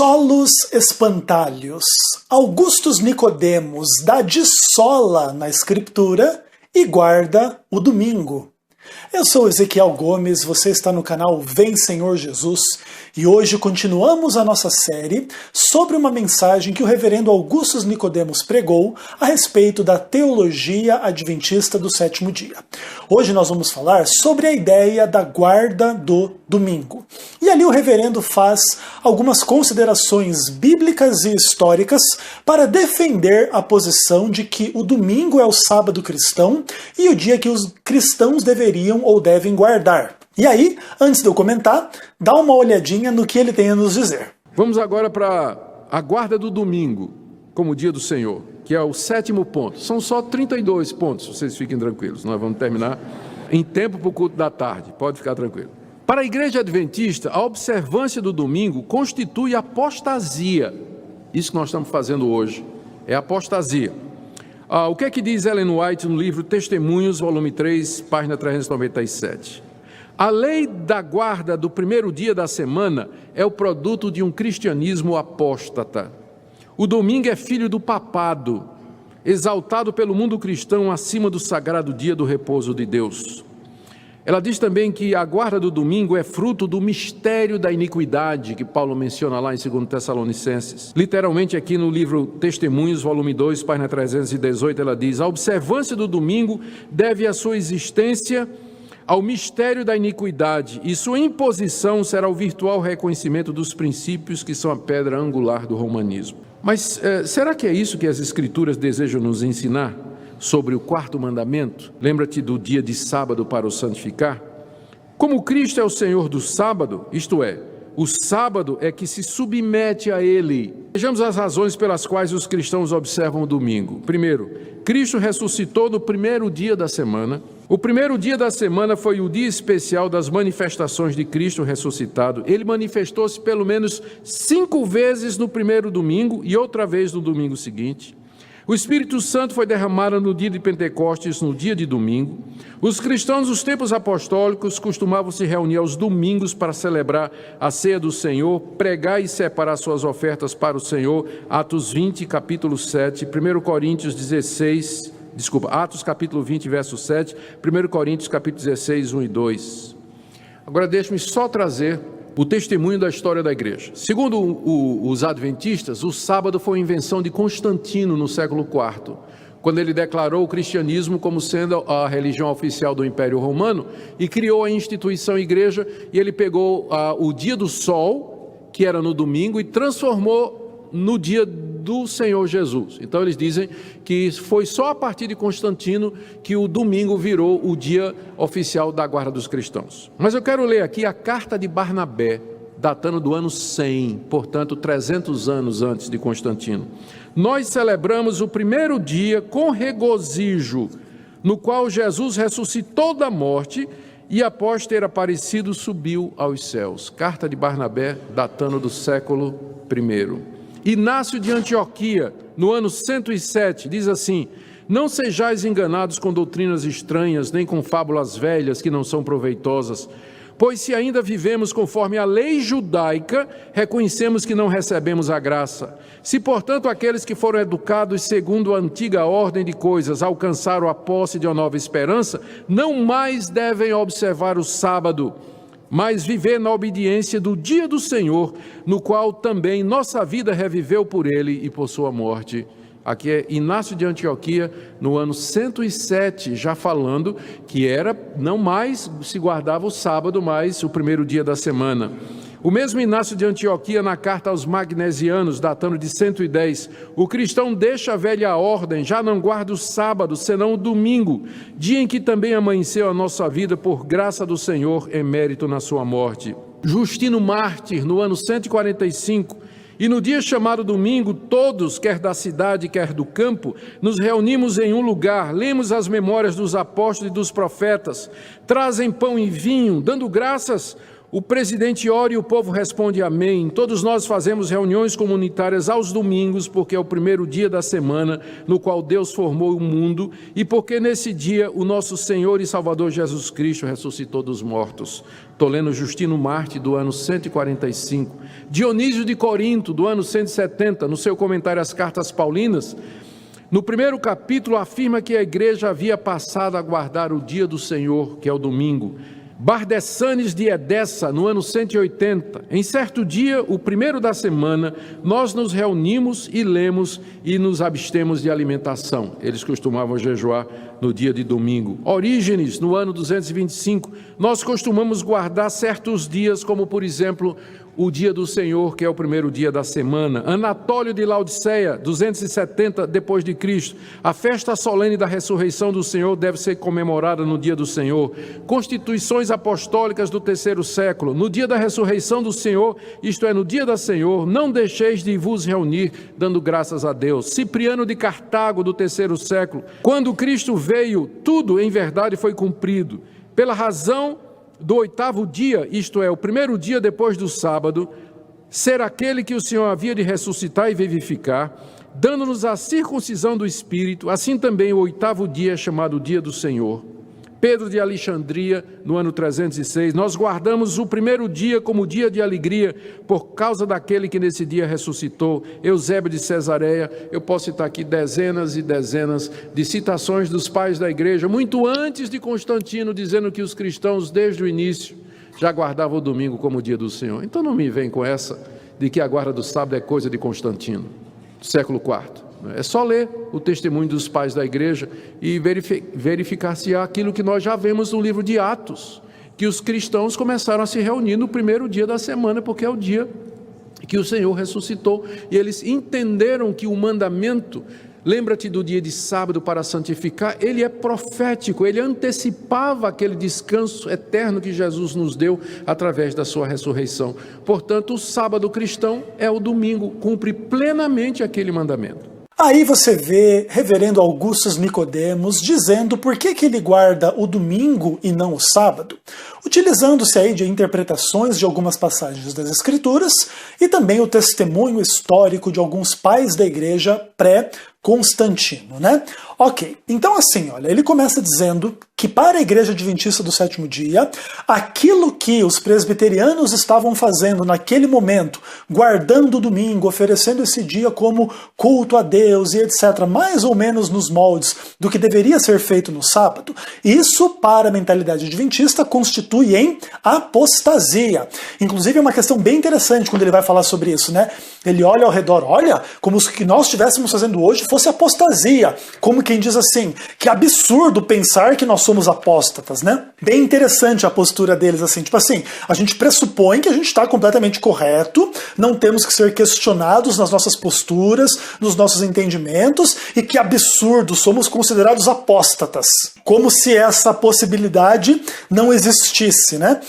Solos espantalhos, Augustus Nicodemos dá de sola na Escritura e guarda o domingo. Eu sou Ezequiel Gomes, você está no canal Vem Senhor Jesus e hoje continuamos a nossa série sobre uma mensagem que o reverendo Augustus Nicodemos pregou a respeito da teologia adventista do sétimo dia. Hoje nós vamos falar sobre a ideia da guarda do domingo. E ali o reverendo faz algumas considerações bíblicas e históricas para defender a posição de que o domingo é o sábado cristão e o dia que os cristãos deveriam ou devem guardar. E aí, antes de eu comentar, dá uma olhadinha no que ele tem a nos dizer. Vamos agora para a guarda do domingo, como dia do Senhor, que é o sétimo ponto. São só 32 pontos, vocês fiquem tranquilos. Nós vamos terminar em tempo para o culto da tarde, pode ficar tranquilo. Para a igreja adventista, a observância do domingo constitui apostasia. Isso que nós estamos fazendo hoje é apostasia. O que é que diz Ellen White no livro Testemunhos, volume 3, página 397? A lei da guarda do primeiro dia da semana é o produto de um cristianismo apóstata. O domingo é filho do papado, exaltado pelo mundo cristão acima do sagrado dia do repouso de Deus. Ela diz também que a guarda do domingo é fruto do mistério da iniquidade, que Paulo menciona lá em 2 Tessalonicenses. Literalmente aqui no livro Testemunhos, volume 2, página 318, ela diz: a observância do domingo deve a sua existência ao mistério da iniquidade, e sua imposição será o virtual reconhecimento dos princípios que são a pedra angular do romanismo. Mas será que é isso que as Escrituras desejam nos ensinar sobre o quarto mandamento? Lembra-te do dia de sábado para o santificar? Como Cristo é o Senhor do sábado, isto é, o sábado é que se submete a Ele. Vejamos as razões pelas quais os cristãos observam o domingo. Primeiro, Cristo ressuscitou no primeiro dia da semana. O primeiro dia da semana foi o dia especial das manifestações de Cristo ressuscitado. Ele manifestou-se pelo menos 5 vezes no primeiro domingo e outra vez no domingo seguinte. O Espírito Santo foi derramado no dia de Pentecostes, no dia de domingo. Os cristãos dos tempos apostólicos costumavam se reunir aos domingos para celebrar a ceia do Senhor, pregar e separar suas ofertas para o Senhor. Atos 20, capítulo 7, 1 Coríntios 16, Atos capítulo 20, verso 7, 1 Coríntios capítulo 16, 1 e 2. Agora deixe-me só trazer o testemunho da história da igreja. Segundo os adventistas, o sábado foi uma invenção de Constantino no século IV, quando ele declarou o cristianismo como sendo a religião oficial do Império Romano e criou a instituição igreja, e ele pegou o dia do sol, que era no domingo, e transformou no dia do Senhor Jesus. Então eles dizem que foi só a partir de Constantino que o domingo virou o dia oficial da guarda dos cristãos. Mas eu quero ler aqui a carta de Barnabé, datando do ano 100, portanto 300 anos antes de Constantino. Nós celebramos o primeiro dia com regozijo, no qual Jesus ressuscitou da morte e após ter aparecido subiu aos céus. Carta de Barnabé, datando do século I. Inácio de Antioquia, no ano 107, diz assim: não sejais enganados com doutrinas estranhas, nem com fábulas velhas que não são proveitosas, pois se ainda vivemos conforme a lei judaica, reconhecemos que não recebemos a graça. Se, portanto, aqueles que foram educados segundo a antiga ordem de coisas alcançaram a posse de uma nova esperança, não mais devem observar o sábado, mas viver na obediência do dia do Senhor, no qual também nossa vida reviveu por ele e por sua morte. Aqui é Inácio de Antioquia, no ano 107, já falando que não mais se guardava o sábado, mas o primeiro dia da semana. O mesmo Inácio de Antioquia, na carta aos Magnesianos, datando de 110, o cristão deixa a velha ordem, já não guarda o sábado, senão o domingo, dia em que também amanheceu a nossa vida por graça do Senhor, emérito na sua morte. Justino Mártir, no ano 145, e no dia chamado domingo, todos, quer da cidade, quer do campo, nos reunimos em um lugar, lemos as memórias dos apóstolos e dos profetas, trazem pão e vinho, dando graças O presidente ora e o povo responde amém. Todos nós fazemos reuniões comunitárias aos domingos, porque é o primeiro dia da semana no qual Deus formou o mundo e porque nesse dia o nosso Senhor e Salvador Jesus Cristo ressuscitou dos mortos. Estou lendo Justino Marte, do ano 145. Dionísio de Corinto, do ano 170, no seu comentário às Cartas Paulinas, no primeiro capítulo afirma que a igreja havia passado a guardar o dia do Senhor, que é o domingo. Bardessanes de Edessa, no ano 180, em certo dia, o primeiro da semana, nós nos reunimos e lemos e nos abstemos de alimentação. Eles costumavam jejuar no dia de domingo. Orígenes, no ano 225, nós costumamos guardar certos dias, como por exemplo, o dia do Senhor, que é o primeiro dia da semana. Anatólio de Laodiceia, 270 depois de Cristo. A festa solene da ressurreição do Senhor deve ser comemorada no dia do Senhor. Constituições apostólicas do terceiro século. No dia da ressurreição do Senhor, isto é, no dia da Senhor, não deixeis de vos reunir, dando graças a Deus. Cipriano de Cartago, do terceiro século. Quando Cristo veio, tudo em verdade foi cumprido. Pela razão do oitavo dia, isto é, o primeiro dia depois do sábado, ser aquele que o Senhor havia de ressuscitar e vivificar, dando-nos a circuncisão do Espírito, assim também o oitavo dia é chamado dia do Senhor. Pedro de Alexandria, no ano 306, nós guardamos o primeiro dia como dia de alegria, por causa daquele que nesse dia ressuscitou. Eusébio de Cesareia, eu posso citar aqui dezenas e dezenas de citações dos pais da igreja, muito antes de Constantino, dizendo que os cristãos, desde o início, já guardavam o domingo como dia do Senhor. Então não me vem com essa de que a guarda do sábado é coisa de Constantino, século IV. É só ler o testemunho dos pais da igreja e verificar se há aquilo que nós já vemos no livro de Atos, que os cristãos começaram a se reunir no primeiro dia da semana, porque é o dia que o Senhor ressuscitou, e eles entenderam que o mandamento, lembra-te do dia de sábado para santificar, ele é profético, ele antecipava aquele descanso eterno que Jesus nos deu através da sua ressurreição. Portanto, o sábado cristão é o domingo, cumpre plenamente aquele mandamento. Aí você vê reverendo Augustus Nicodemos dizendo por que ele guarda o domingo e não o sábado, utilizando-se aí de interpretações de algumas passagens das Escrituras e também o testemunho histórico de alguns pais da igreja pré-Constantino, né? Ok, então assim, olha, ele começa dizendo que para a Igreja Adventista do Sétimo Dia, aquilo que os presbiterianos estavam fazendo naquele momento, guardando o domingo, oferecendo esse dia como culto a Deus e etc., mais ou menos nos moldes do que deveria ser feito no sábado, isso para a mentalidade adventista constitui em apostasia. Inclusive é uma questão bem interessante quando ele vai falar sobre isso, né? Ele olha ao redor, olha, como se o que nós estivéssemos fazendo hoje fosse apostasia, como quem diz assim, que absurdo pensar que nós somos apóstatas, né? Bem interessante a postura deles, assim, tipo assim, a gente pressupõe que a gente está completamente correto, não temos que ser questionados nas nossas posturas, nos nossos entendimentos, e que absurdo, somos considerados apóstatas, como se essa possibilidade não existisse, né?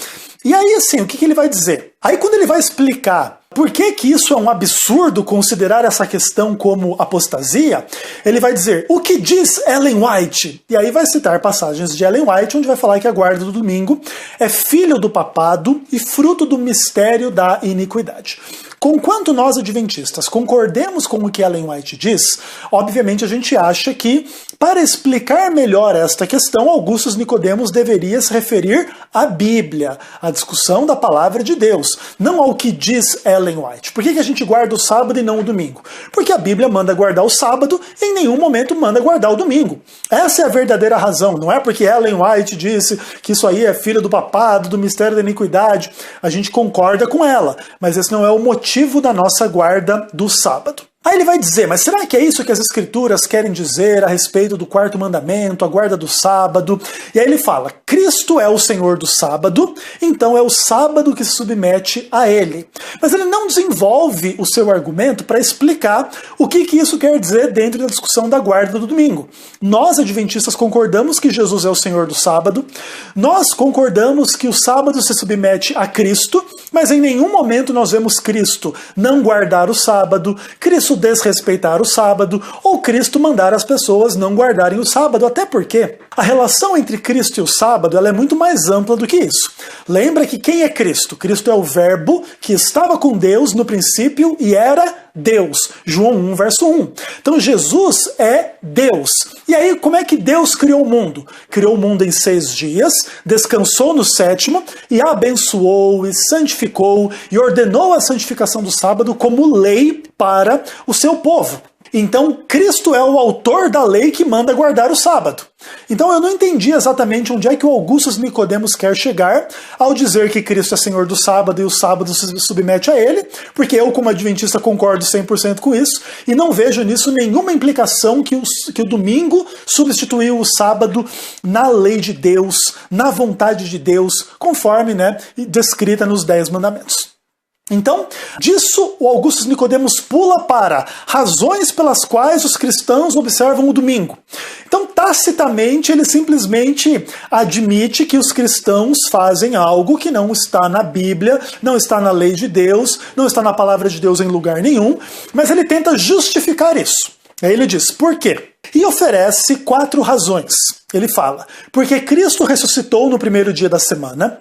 E aí, assim, o que ele vai dizer? Aí quando ele vai explicar por que isso é um absurdo considerar essa questão como apostasia, ele vai dizer, o que diz Ellen White? E aí vai citar passagens de Ellen White, onde vai falar que a guarda do domingo é filho do papado e fruto do mistério da iniquidade. Conquanto nós adventistas concordemos com o que Ellen White diz, obviamente a gente acha que, para explicar melhor esta questão, Augustus Nicodemos deveria se referir à Bíblia, à discussão da palavra de Deus, não ao que diz Ellen White. Por que a gente guarda o sábado e não o domingo? Porque a Bíblia manda guardar o sábado e em nenhum momento manda guardar o domingo. Essa é a verdadeira razão, não é porque Ellen White disse que isso aí é filho do papado, do mistério da iniquidade. A gente concorda com ela, mas esse não é o motivo da nossa guarda do sábado. Aí ele vai dizer, mas será que é isso que as escrituras querem dizer a respeito do quarto mandamento, a guarda do sábado? E aí ele fala, Cristo é o Senhor do sábado, então é o sábado que se submete a ele. Mas ele não desenvolve o seu argumento para explicar o que isso quer dizer dentro da discussão da guarda do domingo. Nós, adventistas, concordamos que Jesus é o Senhor do sábado, nós concordamos que o sábado se submete a Cristo, mas em nenhum momento nós vemos Cristo não guardar o sábado, Cristo isso desrespeitar o sábado ou Cristo mandar as pessoas não guardarem o sábado, até porque a relação entre Cristo e o sábado ela é muito mais ampla do que isso. Lembra que quem é Cristo? Cristo é o verbo que estava com Deus no princípio e era Deus. João 1, verso 1. Então Jesus é Deus. E aí, como é que Deus criou o mundo? Criou o mundo em 6 dias, descansou no 7º e abençoou e santificou e ordenou a santificação do sábado como lei para o seu povo. Então, Cristo é o autor da lei que manda guardar o sábado. Então, eu não entendi exatamente onde é que o Augustus Nicodemos quer chegar ao dizer que Cristo é Senhor do sábado e o sábado se submete a ele, porque eu, como adventista, concordo 100% com isso e não vejo nisso nenhuma implicação que o domingo substituiu o sábado na lei de Deus, na vontade de Deus, conforme descrita nos 10 mandamentos. Então, disso o Augustus Nicodemos pula para razões pelas quais os cristãos observam o domingo. Então, tacitamente, ele simplesmente admite que os cristãos fazem algo que não está na Bíblia, não está na lei de Deus, não está na palavra de Deus em lugar nenhum, mas ele tenta justificar isso. Aí ele diz, por quê? E oferece 4 razões. Ele fala, porque Cristo ressuscitou no primeiro dia da semana,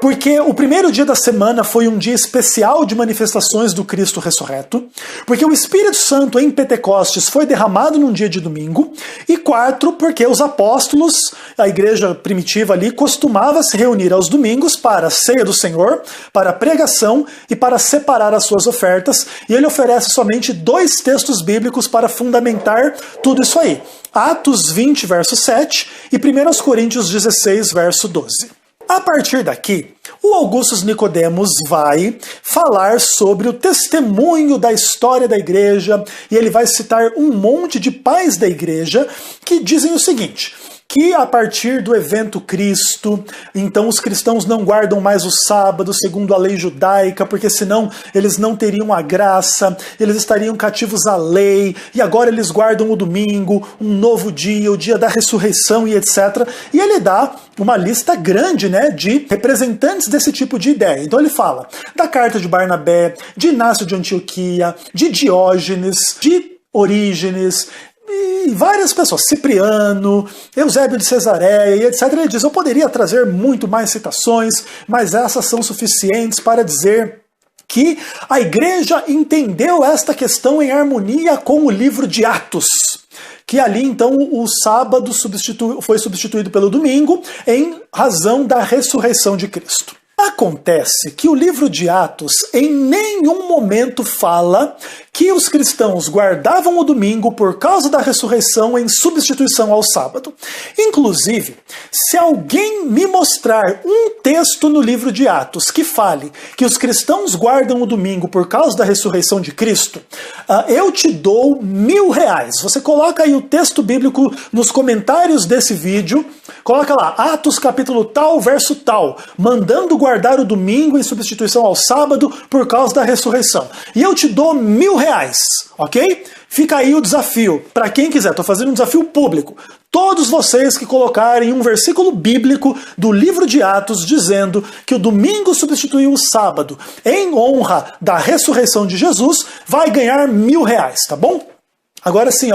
porque o primeiro dia da semana foi um dia especial de manifestações do Cristo ressurreto, porque o Espírito Santo em Pentecostes foi derramado num dia de domingo, e 4, porque os apóstolos, a igreja primitiva ali, costumava se reunir aos domingos para a ceia do Senhor, para a pregação e para separar as suas ofertas, e ele oferece somente 2 textos bíblicos para fundamentar tudo isso aí. Atos 20, verso 7 e 1 Coríntios 16, verso 12. A partir daqui, o Augustus Nicodemos vai falar sobre o testemunho da história da igreja e ele vai citar um monte de pais da igreja que dizem o seguinte, que a partir do evento Cristo, então os cristãos não guardam mais o sábado segundo a lei judaica, porque senão eles não teriam a graça, eles estariam cativos à lei, e agora eles guardam o domingo, um novo dia, o dia da ressurreição e etc. E ele dá uma lista grande de representantes desse tipo de ideia. Então ele fala da carta de Barnabé, de Inácio de Antioquia, de Diógenes, de Orígenes, e várias pessoas, Cipriano, Eusébio de Cesareia e etc. Ele diz, eu poderia trazer muito mais citações, mas essas são suficientes para dizer que a igreja entendeu esta questão em harmonia com o livro de Atos, que ali então o sábado foi substituído pelo domingo em razão da ressurreição de Cristo. Acontece que o livro de Atos em nenhum momento fala que os cristãos guardavam o domingo por causa da ressurreição em substituição ao sábado. Inclusive, se alguém me mostrar um texto no livro de Atos que fale que os cristãos guardam o domingo por causa da ressurreição de Cristo, eu te dou R$1.000. Você coloca aí o texto bíblico nos comentários desse vídeo, coloca lá, Atos capítulo tal, verso tal, mandando guardar o domingo em substituição ao sábado por causa da ressurreição. E eu te dou R$1.000, ok? Fica aí o desafio. Para quem quiser, estou fazendo um desafio público. Todos vocês que colocarem um versículo bíblico do livro de Atos dizendo que o domingo substituiu o sábado em honra da ressurreição de Jesus, vai ganhar R$1.000, tá bom? Agora sim,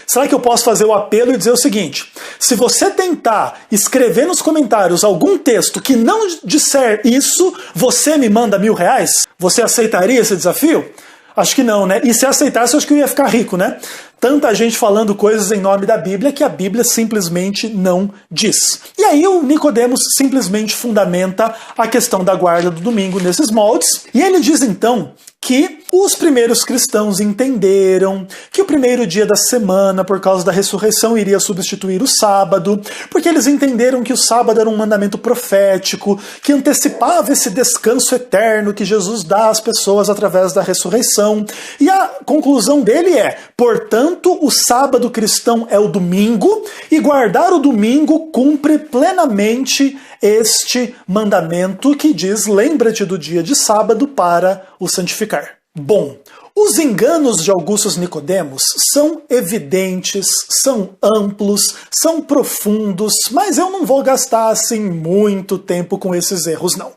será que eu posso fazer o apelo e dizer o seguinte, se você tentar escrever nos comentários algum texto que não disser isso, você me manda R$1.000? Você aceitaria esse desafio? Acho que não, né? E se aceitasse, eu acho que eu ia ficar rico, né? Tanta gente falando coisas em nome da Bíblia que a Bíblia simplesmente não diz. E aí o Nicodemos simplesmente fundamenta a questão da guarda do domingo nesses moldes, e ele diz então que os primeiros cristãos entenderam que o primeiro dia da semana, por causa da ressurreição, iria substituir o sábado, porque eles entenderam que o sábado era um mandamento profético, que antecipava esse descanso eterno que Jesus dá às pessoas através da ressurreição. E a conclusão dele é, portanto, o sábado cristão é o domingo, e guardar o domingo cumpre plenamente este mandamento que diz, lembra-te do dia de sábado para o santificar. Bom, os enganos de Augustus Nicodemos são evidentes, são amplos, são profundos, mas eu não vou gastar assim muito tempo com esses erros não.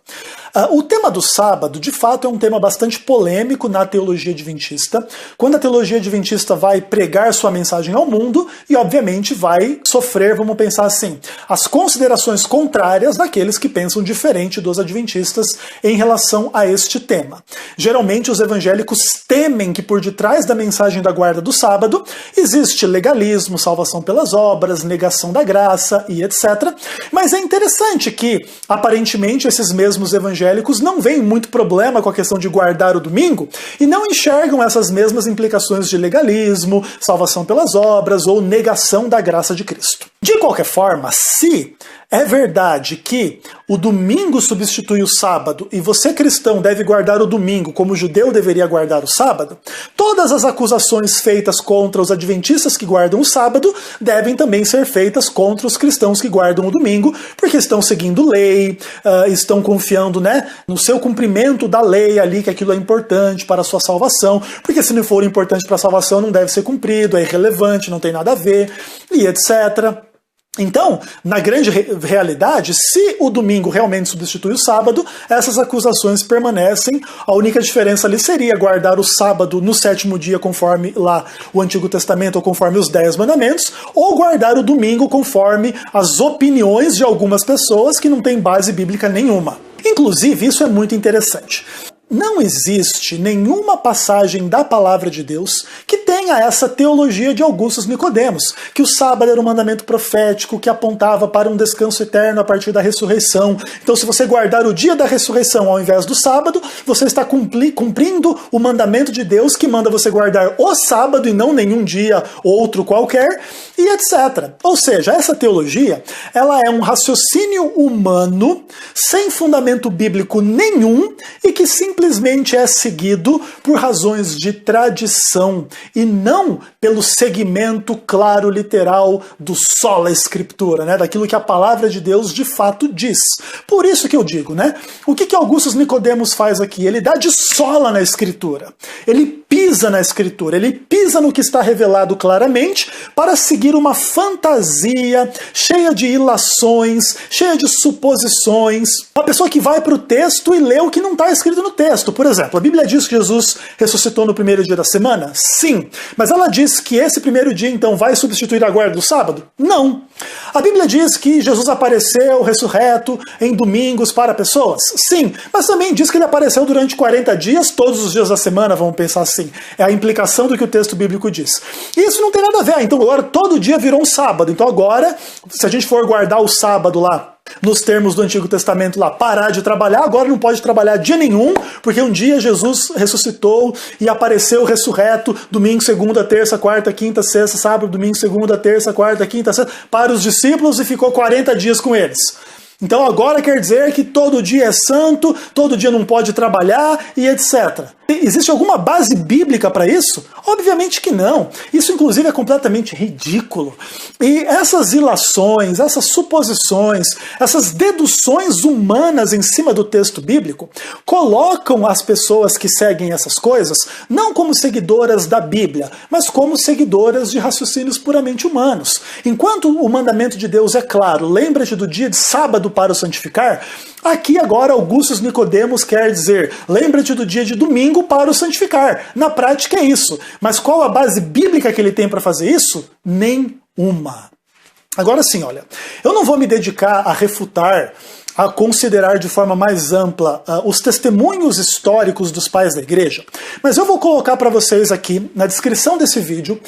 O tema do sábado, de fato, é um tema bastante polêmico na teologia adventista, quando a teologia adventista vai pregar sua mensagem ao mundo e, obviamente, vai sofrer, vamos pensar assim, as considerações contrárias daqueles que pensam diferente dos adventistas em relação a este tema. Geralmente, os evangélicos temem que por detrás da mensagem da guarda do sábado existe legalismo, salvação pelas obras, negação da graça e etc. Mas é interessante que, aparentemente, esses mesmos evangélicos não veem muito problema com a questão de guardar o domingo e não enxergam essas mesmas implicações de legalismo, salvação pelas obras ou negação da graça de Cristo. De qualquer forma, se é verdade que o domingo substitui o sábado e você cristão deve guardar o domingo como o judeu deveria guardar o sábado, todas as acusações feitas contra os adventistas que guardam o sábado devem também ser feitas contra os cristãos que guardam o domingo, porque estão seguindo lei, estão confiando, no seu cumprimento da lei ali, que aquilo é importante para a sua salvação, porque se não for importante para a salvação não deve ser cumprido, é irrelevante, não tem nada a ver, e etc. Então, na grande realidade, se o domingo realmente substitui o sábado, essas acusações permanecem. A única diferença ali seria guardar o sábado no 7º dia, conforme lá o Antigo Testamento, ou conforme os 10 mandamentos, ou guardar o domingo conforme as opiniões de algumas pessoas que não têm base bíblica nenhuma. Inclusive, isso é muito interessante. Não existe nenhuma passagem da palavra de Deus que tenha essa teologia de Augustus Nicodemos, que o sábado era um mandamento profético que apontava para um descanso eterno a partir da ressurreição. Então, se você guardar o dia da ressurreição ao invés do sábado, você está cumprindo o mandamento de Deus que manda você guardar o sábado e não nenhum dia outro qualquer, e etc. Ou seja, essa teologia, ela é um raciocínio humano sem fundamento bíblico nenhum e que simplesmente é seguido por razões de tradição e não pelo segmento claro, literal do sola escritura, daquilo que a palavra de Deus de fato diz. Por isso que eu digo, o que Augustus Nicodemos faz aqui? Ele dá de sola na escritura. Ele pisa na escritura, ele pisa no que está revelado claramente para seguir uma fantasia cheia de ilações, cheia de suposições. Uma pessoa que vai para o texto e lê o que não está escrito no texto. Por exemplo, a Bíblia diz que Jesus ressuscitou no primeiro dia da semana? Sim. Mas ela diz que esse primeiro dia, então, vai substituir a guarda do sábado? Não. A Bíblia diz que Jesus apareceu ressurreto em domingos para pessoas? Sim. Mas também diz que ele apareceu durante 40 dias, todos os dias da semana, vamos pensar assim. É a implicação do que o texto bíblico diz. E isso não tem nada a ver. Então agora todo dia virou um sábado. Então agora, se a gente for guardar o sábado lá, nos termos do Antigo Testamento lá, parar de trabalhar, agora não pode trabalhar dia nenhum, porque um dia Jesus ressuscitou e apareceu ressurreto, domingo, segunda, terça, quarta, quinta, sexta, sábado, domingo, segunda, terça, quarta, quinta, sexta, para os discípulos e ficou 40 dias com eles. Então agora quer dizer que todo dia é santo, todo dia não pode trabalhar e etc. Existe alguma base bíblica para isso? Obviamente que não. Isso inclusive é completamente ridículo. E essas ilações, essas suposições, essas deduções humanas em cima do texto bíblico colocam as pessoas que seguem essas coisas não como seguidoras da Bíblia, mas como seguidoras de raciocínios puramente humanos. Enquanto o mandamento de Deus é claro, lembra-te do dia de sábado para o santificar, aqui agora Augustus Nicodemos quer dizer, lembra-te do dia de domingo para o santificar. Na prática é isso. Mas qual a base bíblica que ele tem para fazer isso? Nenhuma. Agora sim, olha, eu não vou me dedicar a refutar, a considerar de forma mais ampla os testemunhos históricos dos pais da igreja, mas eu vou colocar para vocês aqui, na descrição desse vídeo,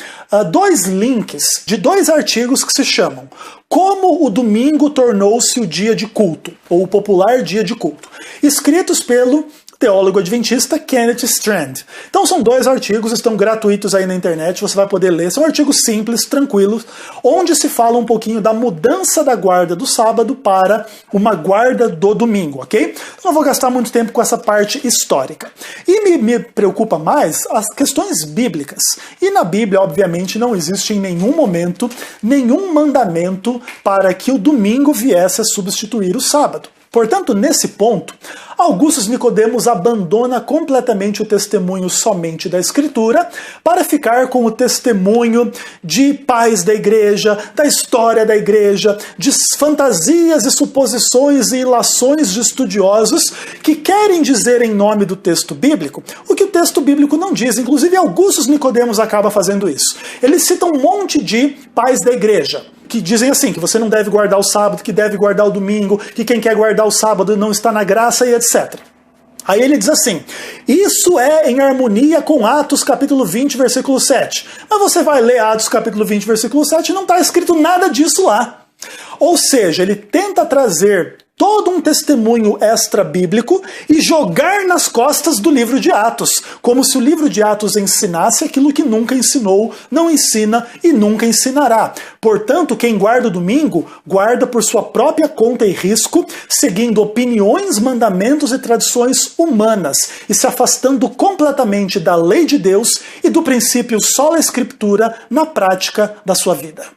2 links de 2 artigos que se chamam Como o Domingo Tornou-se o Dia de Culto, ou o Popular Dia de Culto, escritos pelo teólogo adventista Kenneth Strand. Então são 2 artigos, estão gratuitos aí na internet, você vai poder ler. São artigos simples, tranquilos, onde se fala um pouquinho da mudança da guarda do sábado para uma guarda do domingo, ok? Não vou gastar muito tempo com essa parte histórica. E me preocupa mais as questões bíblicas. E na Bíblia, obviamente, não existe em nenhum momento nenhum mandamento para que o domingo viesse a substituir o sábado. Portanto, nesse ponto, Augustus Nicodemos abandona completamente o testemunho somente da Escritura para ficar com o testemunho de pais da igreja, da história da igreja, de fantasias e suposições e ilações de estudiosos que querem dizer em nome do texto bíblico o que o texto bíblico não diz. Inclusive, Augustus Nicodemos acaba fazendo isso. Ele cita um monte de pais da igreja que dizem assim, que você não deve guardar o sábado, que deve guardar o domingo, que quem quer guardar o sábado não está na graça e etc. Aí ele diz assim, isso é em harmonia com Atos capítulo 20, versículo 7. Mas você vai ler Atos capítulo 20, versículo 7 e não está escrito nada disso lá. Ou seja, ele tenta trazer todo um testemunho extra-bíblico e jogar nas costas do livro de Atos, como se o livro de Atos ensinasse aquilo que nunca ensinou, não ensina e nunca ensinará. Portanto, quem guarda o domingo, guarda por sua própria conta e risco, seguindo opiniões, mandamentos e tradições humanas e se afastando completamente da lei de Deus e do princípio sola escritura na prática da sua vida.